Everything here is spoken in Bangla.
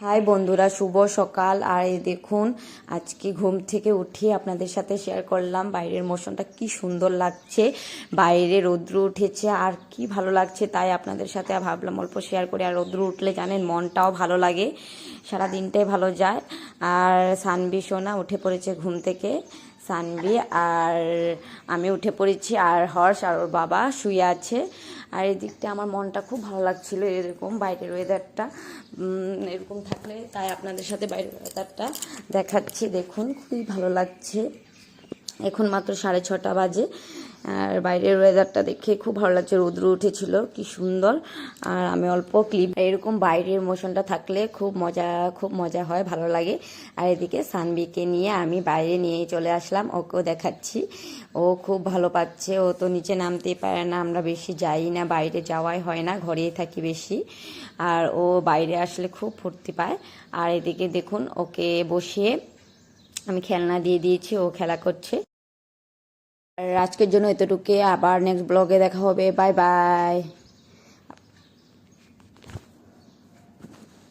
হাই বন্ধুরা, শুভ সকাল। আর এই দেখুন, আজকে ঘুম থেকে উঠে আপনাদের সাথে শেয়ার করলাম বাইরের মৌসুমটা কি সুন্দর লাগছে। বাইরে রৌদ্র উঠেছে আর কি ভালো লাগছে, তাই আপনাদের সাথে ভাবলাম অল্প শেয়ার করি। আর রৌদ্র উঠলে জানেন মনটাও ভালো লাগে, সারা দিনটাই ভালো যায়। আর সানবি সোনা উঠে পড়েছে ঘুম থেকে, সানবি আর আমি উঠে পড়েছি, আর হর্ষ আর ওর বাবা শুয়ে আছে। আর এই দিকটা আমার মনটা খুব ভালো লাগছিল, এরকম বাইরের ওয়েদারটা এরকম থাকলে, তাই আপনাদের সাথে বাইরের ওয়েদারটা দেখাচ্ছি। দেখুন খুবই ভালো লাগছে, এখন মাত্র 6:30 বাজে। আর বাইরের ওয়েদারটা দেখে খুব ভালো লাগছে, রৌদ্র উঠেছিল কি সুন্দর। আর আমি অল্প ক্লিপ, এরকম বাইরের মোশনটা থাকলে খুব মজা হয়, ভালো লাগে। আর এদিকে সানবিকে নিয়ে আমি বাইরে নিয়ে চলে আসলাম, ওকেও দেখাচ্ছি। ও খুব ভালো পাচ্ছে, ও তো নিচে নামতেই পারে না, আমরা বেশি যাই না, বাইরে যাওয়াই হয় না, ঘরেই থাকি বেশি। আর ও বাইরে আসলে খুব ফুর্তি পায়। আর এদিকে দেখুন, ওকে বসিয়ে আমি খেলনা দিয়ে দিয়েছি, ও খেলা করছে। আর আজকের জন্য এতটুকু, আবার নেক্সট ব্লগে দেখা হবে। Bye bye.